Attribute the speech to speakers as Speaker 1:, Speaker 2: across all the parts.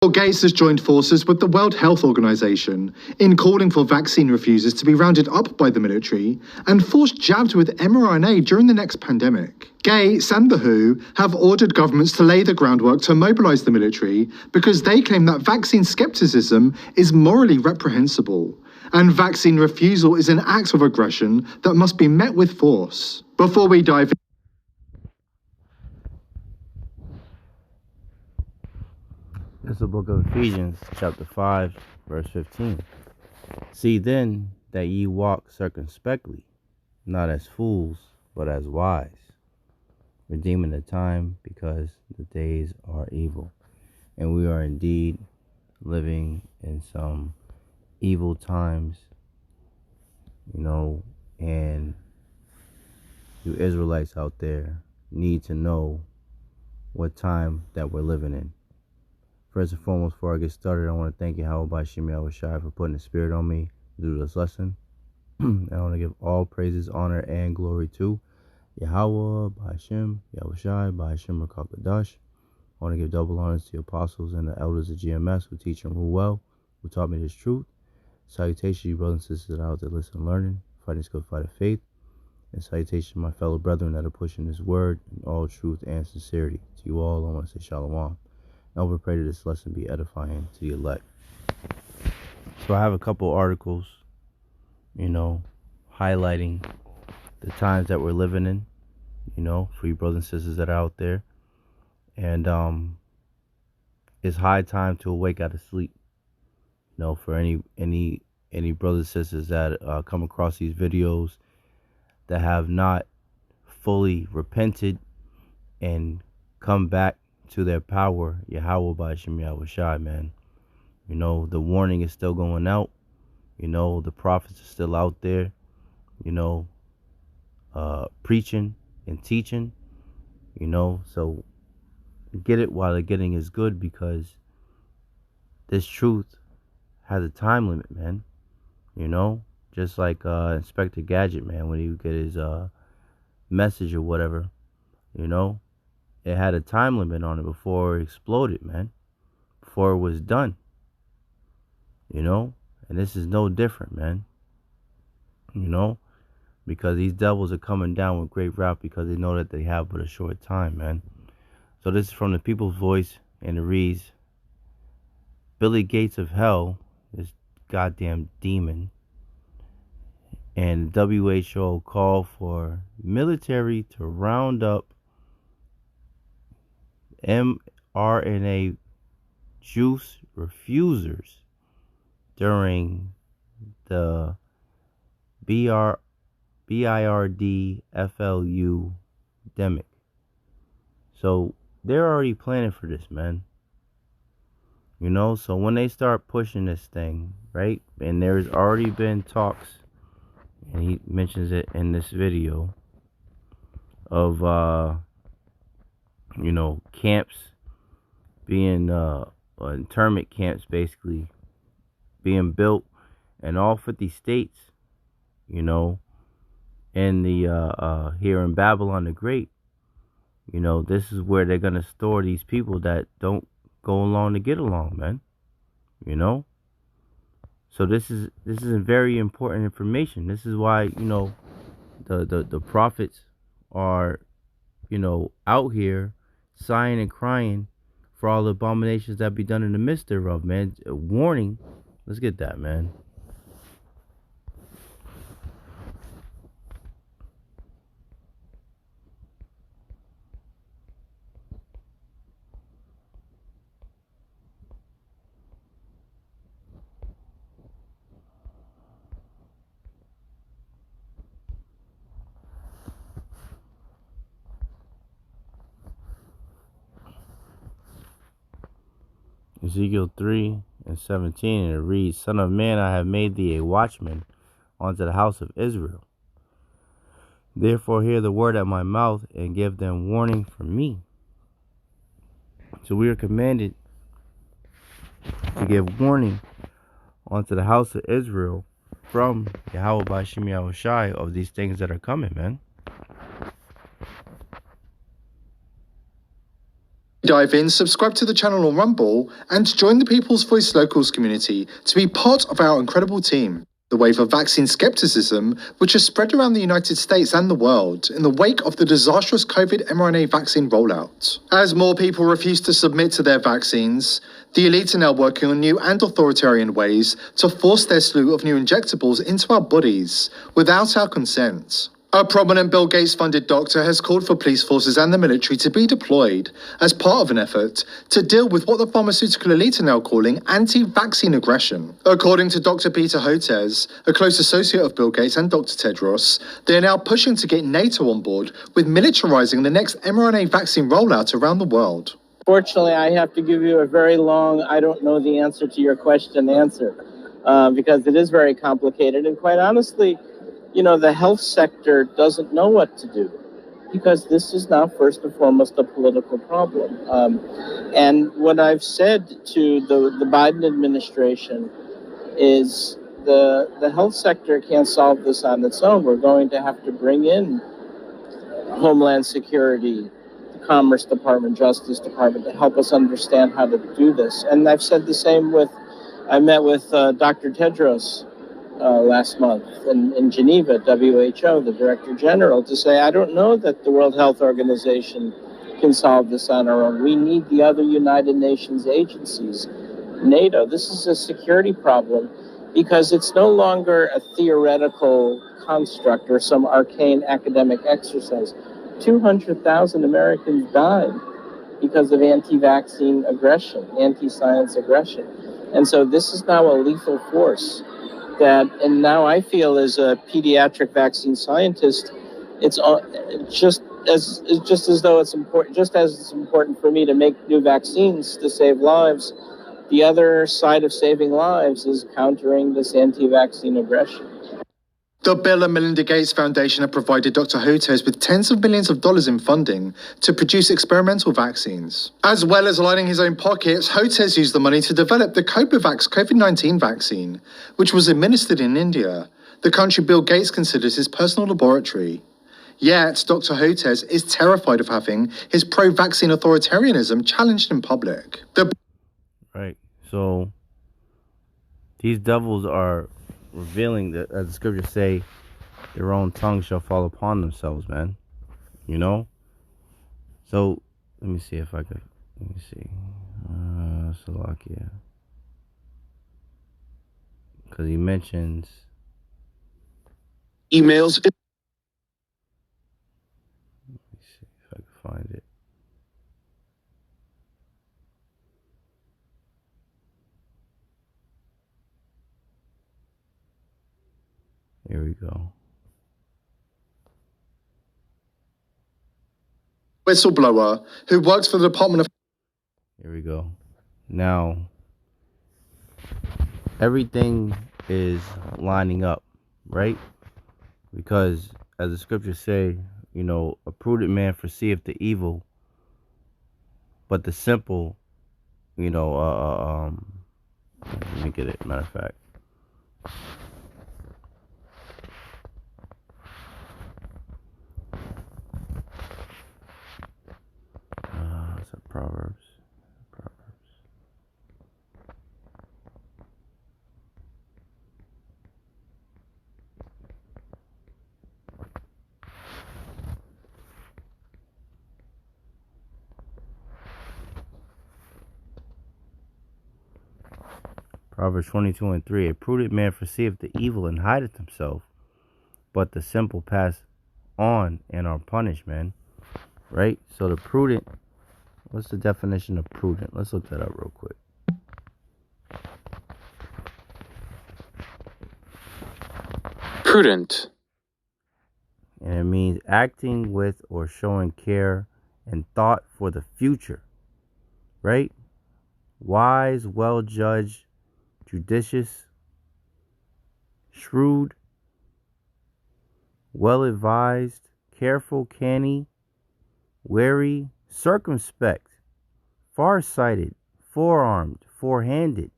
Speaker 1: Bill Gates has joined forces with the World Health Organization in calling for vaccine refusers to be rounded up by the military and forced jabs with mRNA during the next pandemic. Gates and the WHO have ordered governments to lay the groundwork to mobilize the military because they claim that vaccine skepticism is morally reprehensible, and vaccine refusal is an act of aggression that must be met with force. Before we dive in,
Speaker 2: This is the book of Ephesians, chapter 5, verse 15. See then that ye walk circumspectly, not as fools, but as wise, redeeming the time, because the days are evil. And we are indeed living in some evil times, and you Israelites out there need to know what time that we're living in. First and foremost, before I get started, I want to thank Bahasham, Yahawashi for putting the spirit on me to do this lesson. And I want to give all praises, honor, and glory to Yahawah, Bahasham, Yahawashi, Bahasham, Rakakadash. I want to give double honors to the apostles and the elders of GMS who teach and rule well, who taught me this truth. Salutations to you brothers and sisters out there listening and learning, fighting this good fight of faith. And salutations to my fellow brethren that are pushing this word in all truth and sincerity. To you all, I want to say shalom. I hope and pray that this lesson be edifying to the elect. So I have a couple articles, highlighting the times that we're living in, for you brothers and sisters that are out there. And it's high time to awake out of sleep. For any brothers and sisters that come across these videos that have not fully repented and come back to their power, Yahawah Bahasham Yahawashi, man. The warning is still going out. The prophets are still out there, preaching and teaching, so get it while the getting is good, because this truth has a time limit, man. Just like Inspector Gadget, man, when he would get his message or whatever, it had a time limit on it before it exploded, man. Before it was done. And this is no different, man. Because these devils are coming down with great wrath because they know that they have but a short time, man. So this is from the People's Voice, and it reads, Billy Gates of hell, this goddamn demon, and WHO call for military to round up mRNA juice refusers during the BIRD-FLU demic. So they're already planning for this, man. So when they start pushing this thing, right, and there's already been talks, and he mentions it in this video, of camps being internment camps basically being built in all 50 states, in the here in Babylon the Great. This is where they're gonna store these people that don't go along to get along, man. So this is very important information. This is why the prophets are out here sighing and crying for all the abominations that be done in the midst thereof, man. A warning. Let's get that, man. Ezekiel 3:17, and it reads, Son of man, I have made thee a watchman unto the house of Israel. Therefore hear the word at my mouth, and give them warning from me. So we are commanded to give warning unto the house of Israel from Yahawah Bahasham Yahawashi of these things that are coming, man.
Speaker 1: Dive in, subscribe to the channel on Rumble, and join the People's Voice Locals community to be part of our incredible team. The wave of vaccine skepticism, which has spread around the United States and the world in the wake of the disastrous COVID mRNA vaccine rollout. As more people refuse to submit to their vaccines, the elite are now working on new and authoritarian ways to force their slew of new injectables into our bodies without our consent. A prominent Bill Gates-funded doctor has called for police forces and the military to be deployed as part of an effort to deal with what the pharmaceutical elite are now calling anti-vaccine aggression. According to Dr. Peter Hotez, a close associate of Bill Gates and Dr. Tedros, they are now pushing to get NATO on board with militarizing the next mRNA vaccine rollout around the world.
Speaker 3: Fortunately, I have to give you a very long, I don't know the answer to your question answer, because it is very complicated. And quite honestly, the health sector doesn't know what to do, because this is now first and foremost a political problem. And what I've said to the Biden administration is the health sector can't solve this on its own. We're going to have to bring in Homeland Security, the Commerce Department, Justice Department to help us understand how to do this. And I've said the same I met with Dr. Tedros last month in Geneva, WHO, the Director General, to say, I don't know that the World Health Organization can solve this on our own. We need the other United Nations agencies, NATO. This is a security problem because it's no longer a theoretical construct or some arcane academic exercise. 200,000 Americans died because of anti-vaccine aggression, anti-science aggression. And so this is now a lethal force and now I feel as a pediatric vaccine scientist, it's just as though it's important, just as it's important for me to make new vaccines to save lives, the other side of saving lives is countering this anti-vaccine aggression.
Speaker 1: The Bill and Melinda Gates Foundation have provided Dr. Hotez with tens of millions of dollars in funding to produce experimental vaccines. As well as lining his own pockets, Hotez used the money to develop the Copavax COVID-19 vaccine, which was administered in India, the country Bill Gates considers his personal laboratory. Yet, Dr. Hotez is terrified of having his pro-vaccine authoritarianism challenged in public.
Speaker 2: Right, so these devils are revealing that, as the scriptures say, their own tongue shall fall upon themselves, man. So let me see if I could. Let me see. Salakia, because he mentions
Speaker 4: emails.
Speaker 2: Let me see if I can find it. Here we go.
Speaker 1: Whistleblower who works for the Department of...
Speaker 2: Here we go. Now, everything is lining up, right? Because, as the scriptures say, a prudent man foreseeth the evil, but the simple, let me get it, matter of fact. It's a Proverbs. Proverbs 22:3. A prudent man foreseeth the evil and hideth himself, but the simple pass on and are punished, man. Right? So the prudent, what's the definition of prudent? Let's look that up real quick.
Speaker 4: Prudent.
Speaker 2: And it means acting with or showing care and thought for the future. Right? Wise, well-judged, judicious, shrewd, well-advised, careful, canny, wary, circumspect, far-sighted, forearmed, forehanded,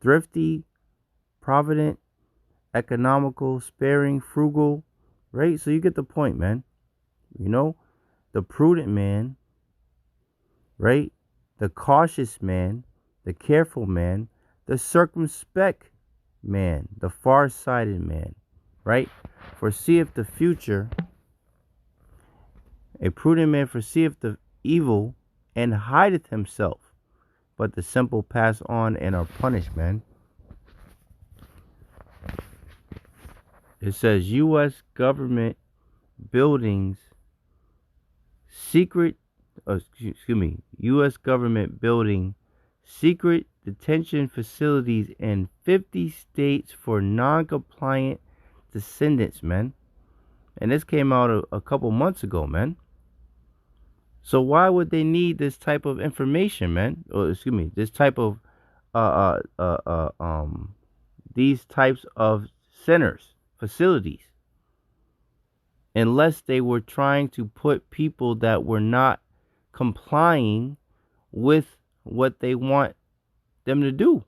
Speaker 2: thrifty, provident, economical, sparing, frugal, right? So you get the point, man. The prudent man right? The cautious man, the careful man, the circumspect man, the far-sighted man, right? Foreseeth the future. A prudent man foreseeth the evil and hideth himself, but the simple pass on and are punished, man. It says U.S. government buildings, U.S. government building secret detention facilities in 50 states for non-compliant descendants, man. And this came out a couple months ago, man. So why would they need this type of information, man? Or this type of these types of centers, facilities, unless they were trying to put people that were not complying with what they want them to do,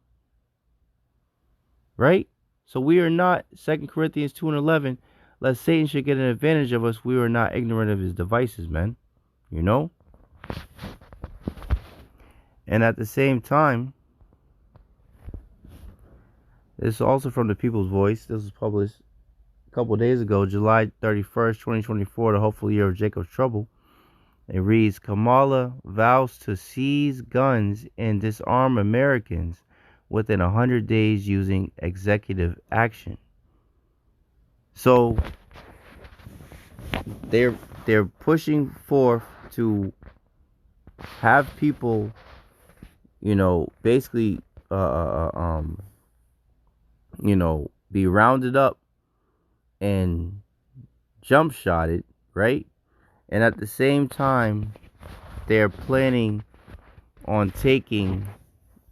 Speaker 2: right? So we are not, 2 Corinthians 2 and 11, lest Satan should get an advantage of us, we are not ignorant of his devices, man. You know? And at the same time, this is also from the People's Voice. This was published a couple of days ago, July 31st, 2024, the hopeful year of Jacob's trouble. It reads, Kamala vows to seize guns and disarm Americans within 100 days using executive action. So they're pushing forth to have people, basically, be rounded up and jump shotted, right? And at the same time, they're planning on taking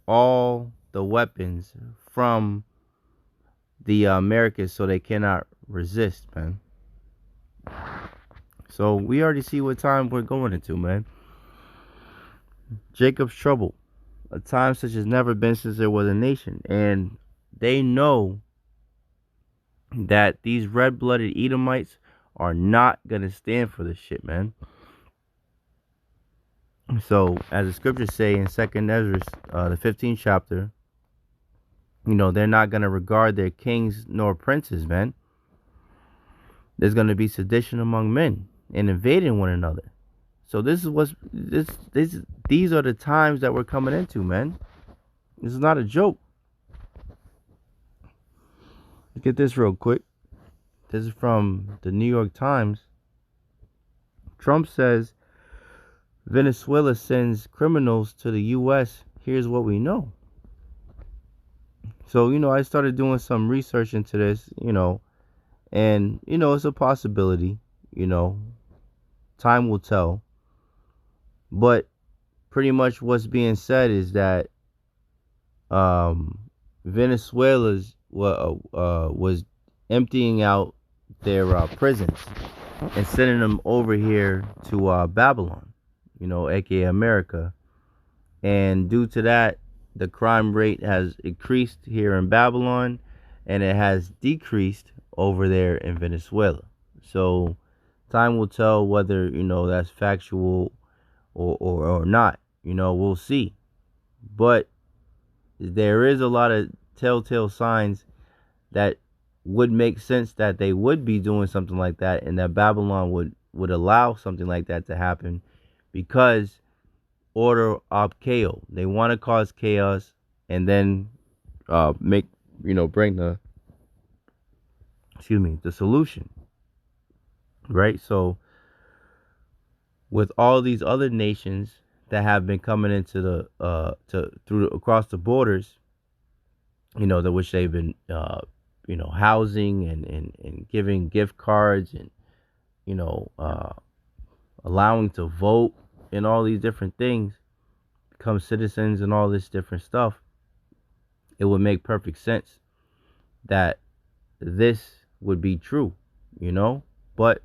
Speaker 2: all the weapons from the Americans so they cannot resist, man. So we already see what time we're going into, man. Jacob's trouble. A time such as never been since there was a nation. And they know that these red-blooded Edomites are not going to stand for this shit, man. So, as the scriptures say in 2nd Ezra, the 15th chapter, they're not going to regard their kings nor princes, man. There's going to be sedition among men and invading one another. So these are the times that we're coming into, man. This is not a joke. Look at this real quick. This is from the New York Times. Trump says Venezuela sends criminals to the U.S. Here's what we know. So, I started doing some research into this, and, it's a possibility, time will tell. But pretty much what's being said is that Venezuela's was emptying out their prisons and sending them over here to Babylon, aka America. And due to that, the crime rate has increased here in Babylon, and it has decreased over there in Venezuela. So time will tell whether, that's factual or not. We'll see. But there is a lot of telltale signs that would make sense that they would be doing something like that, and that Babylon would allow something like that to happen, because order ob chaos. They want to cause chaos and then bring the solution, right? So with all these other nations that have been coming into the across the borders, which they've been housing and giving gift cards and allowing to vote and all these different things, become citizens and all this different stuff, it would make perfect sense that this would be true, but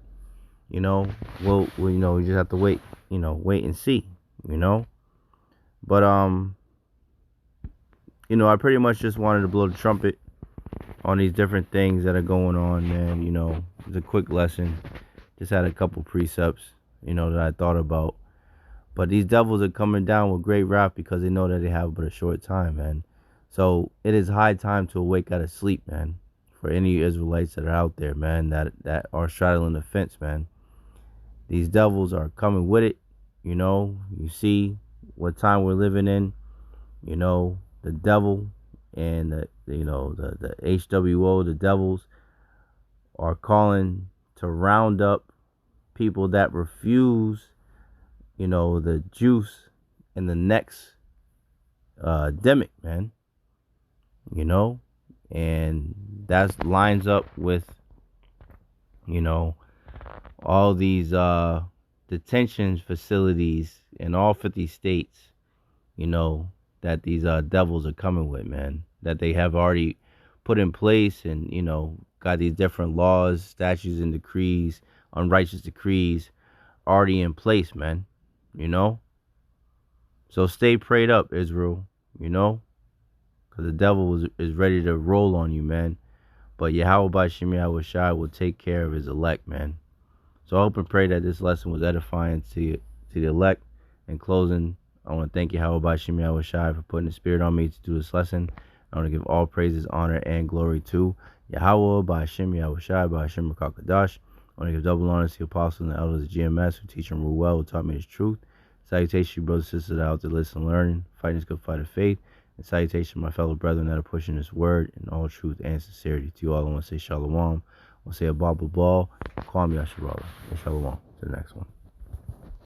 Speaker 2: we just have to wait and see, but I pretty much just wanted to blow the trumpet on these different things that are going on, man. It's a quick lesson. Just had a couple precepts, that I thought about. But these devils are coming down with great wrath because they know that they have but a short time, man. So it is high time to awake out of sleep, man. For any Israelites that are out there, man, that are straddling the fence, man. These devils are coming with it. You know, you see what time we're living in. You know, the devil and the HWO, the devils are calling to round up people that refuse, the juice in the next demic, man. And that lines up with, all these detention facilities in all 50 states, that these devils are coming with, man. That they have already put in place and, got these different laws, statutes, and decrees, unrighteous decrees already in place, man. So stay prayed up, Israel, because the devil is ready to roll on you, man. But Bahasham Yahawashi will take care of his elect, man. So I hope and pray that this lesson was edifying to the elect. In closing, I want to thank Bahasham Yahawashi for putting the spirit on me to do this lesson. I want to give all praises, honor, and glory to Yahawah, Bahasham Yahawashi, Bahasham Rakakadash. I want to give double honor to the apostles and the elders of GMS who teach and rule well, who taught me his truth. Salutation, brothers and sisters that are out there listening and learning, fighting this good fight of faith. And salutation, my fellow brethren that are pushing this word in all truth and sincerity. To you all, I want to say shalom. I want to say a Baba Ball. Call me Asherallah. And shalom. To the next one.